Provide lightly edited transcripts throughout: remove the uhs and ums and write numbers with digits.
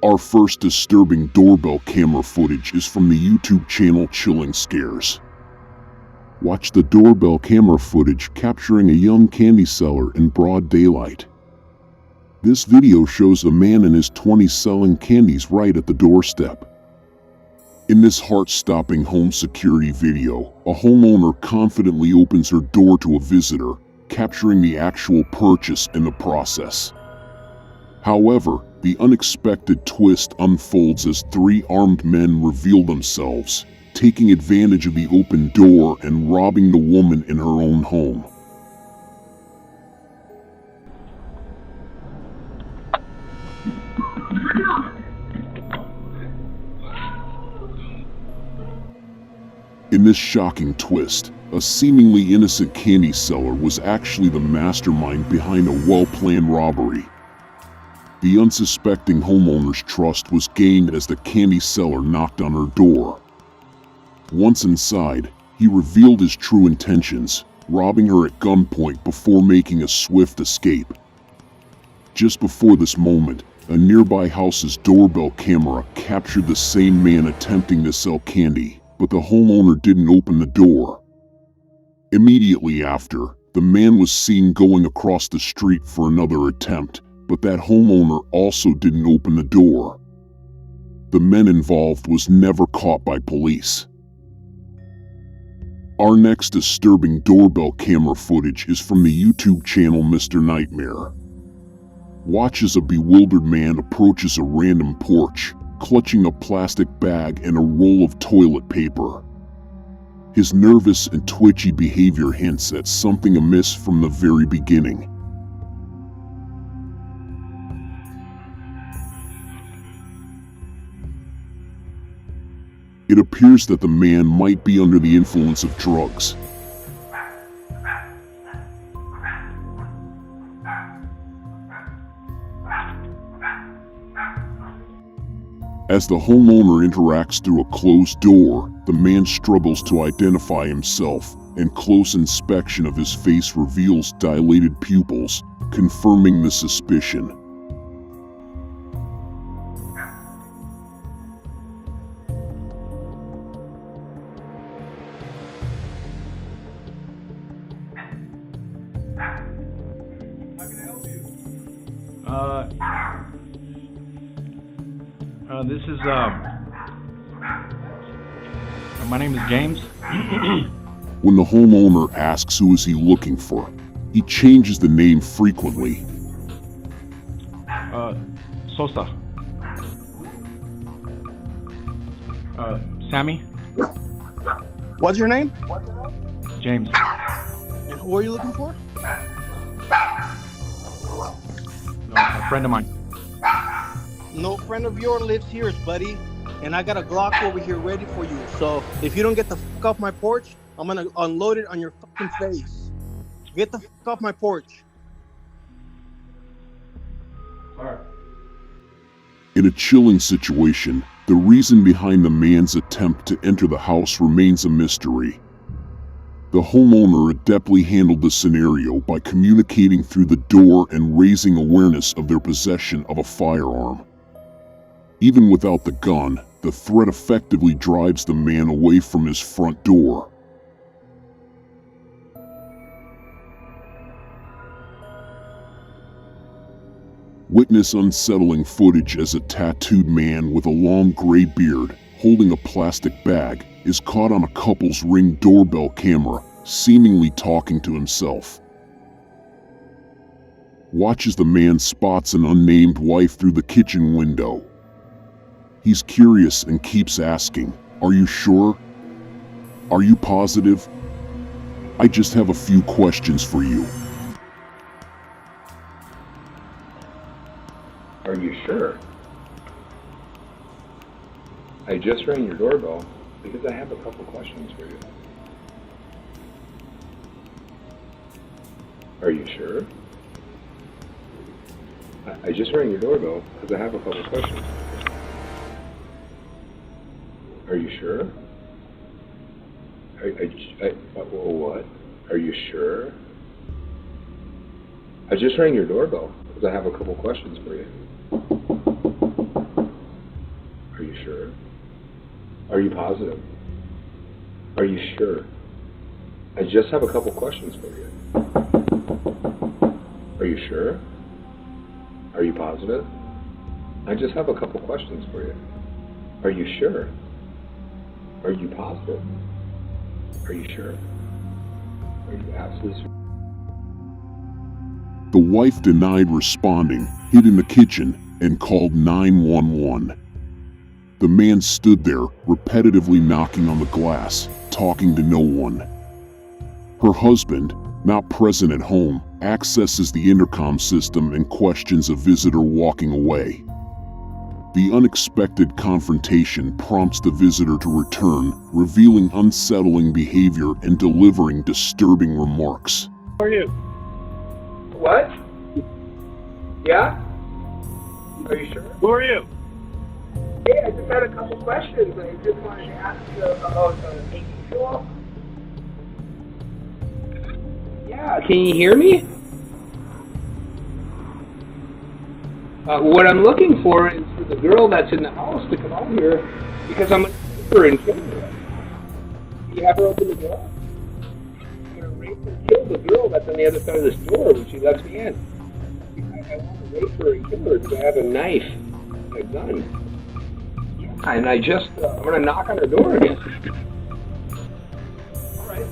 Our first disturbing doorbell camera footage is from the YouTube channel Chilling Scares. Watch the doorbell camera footage capturing a young candy seller in broad daylight. This video shows a man in his 20s selling candies right at the doorstep. In this heart-stopping home security video, a homeowner confidently opens her door to a visitor, capturing the actual purchase in the process. However, the unexpected twist unfolds as three armed men reveal themselves, taking advantage of the open door and robbing the woman in her own home. In this shocking twist, a seemingly innocent candy seller was actually the mastermind behind a well-planned robbery. The unsuspecting homeowner's trust was gained as the candy seller knocked on her door. Once inside, he revealed his true intentions, robbing her at gunpoint before making a swift escape. Just before this moment, a nearby house's doorbell camera captured the same man attempting to sell candy, but the homeowner didn't open the door. Immediately after, the man was seen going across the street for another attempt, but that homeowner also didn't open the door. The men involved was never caught by police. Our next disturbing doorbell camera footage is from the YouTube channel Mr. Nightmare. Watch as a bewildered man approaches a random porch, clutching a plastic bag and a roll of toilet paper. His nervous and twitchy behavior hints at something amiss from the very beginning. It appears that the man might be under the influence of drugs. As the homeowner interacts through a closed door, the man struggles to identify himself, and close inspection of his face reveals dilated pupils, confirming the suspicion. This is, my name is James. When the homeowner asks who is he looking for, he changes the name frequently. Sosa. Sammy? What's your name? James. And who are you looking for? No, a friend of mine. No friend of yours lives here, buddy. And I got a Glock over here ready for you. So if you don't get the fuck off my porch, I'm gonna unload it on your fucking face. Get the fuck off my porch. Alright. In a chilling situation, the reason behind the man's attempt to enter the house remains a mystery. The homeowner adeptly handled the scenario by communicating through the door and raising awareness of their possession of a firearm. Even without the gun, the threat effectively drives the man away from his front door. Witness unsettling footage as a tattooed man with a long gray beard, holding a plastic bag, is caught on a couple's Ring doorbell camera, seemingly talking to himself. Watch as the man spots an unnamed wife through the kitchen window. He's curious and keeps asking, "Are you sure? Are you positive? I just have a few questions for you." Are you sure? I just rang your doorbell because I have a couple questions for you. Are you sure? I just rang your doorbell because I have a couple questions. Are you sure? What? Are you sure? I just rang your doorbell because I have a couple questions for you. sure? Are you positive? Are you sure? I just have a couple questions for you. Are you sure? Are you positive? I just have a couple questions for you. Are you sure? Are you positive? Are you sure? Are you absolutely sure? The wife denied responding, hid in the kitchen, and called 911. The man stood there, repetitively knocking on the glass, talking to no one. Her husband, not present at home, accesses the intercom system and questions a visitor walking away. The unexpected confrontation prompts the visitor to return, revealing unsettling behavior and delivering disturbing remarks. Who are you? What? Yeah? Are you sure? Who are you? Hey, I just had a couple questions. I just wanted to ask you about the show. Yeah, can you hear me? What I'm looking for is for the girl that's in the house to come out here because I'm going to rape her and kill her. Can you have her open the door? I'm going to rape and kill the girl that's on the other side of this door when she lets me in. I want to rape her and kill her because I have a knife and a gun. Yeah, and I'm going to knock on her door again. All right.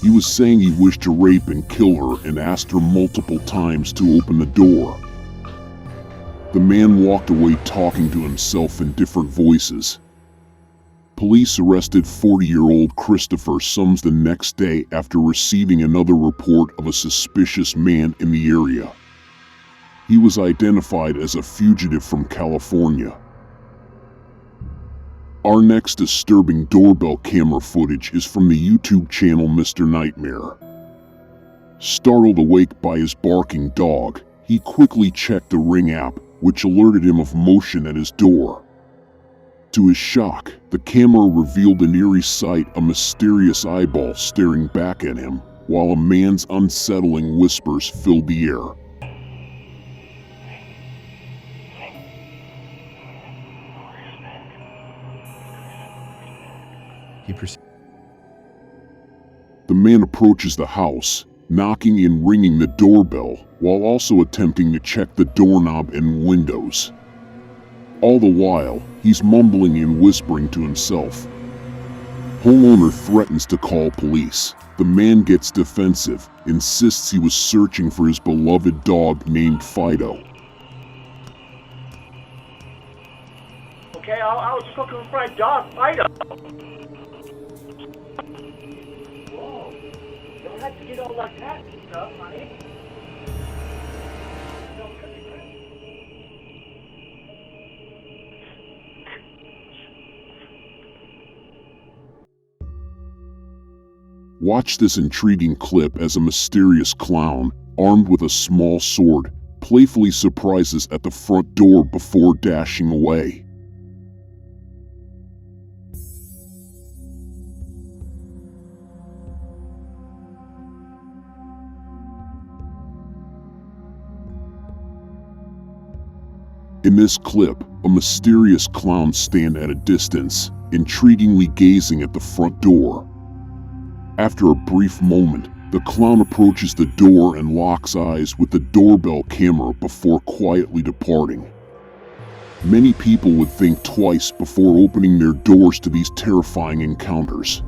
He was saying he wished to rape and kill her and asked her multiple times to open the door. The man walked away talking to himself in different voices. Police arrested 40-year-old Christopher Sums the next day after receiving another report of a suspicious man in the area. He was identified as a fugitive from California. Our next disturbing doorbell camera footage is from the YouTube channel Mr. Nightmare. Startled awake by his barking dog, he quickly checked the Ring app, which alerted him of motion at his door. To his shock, the camera revealed an eerie sight, a mysterious eyeball staring back at him, while a man's unsettling whispers filled the air. The man approaches the house, knocking and ringing the doorbell, while also attempting to check the doorknob and windows. All the while, he's mumbling and whispering to himself. Homeowner threatens to call police. The man gets defensive, insists he was searching for his beloved dog named Fido. Okay, I was just looking for my dog, Fido. Whoa, don't have to get all like that and stuff, honey. Watch this intriguing clip as a mysterious clown, armed with a small sword, playfully surprises at the front door before dashing away. In this clip, a mysterious clown stands at a distance, intriguingly gazing at the front door. After a brief moment, the clown approaches the door and locks eyes with the doorbell camera before quietly departing. Many people would think twice before opening their doors to these terrifying encounters.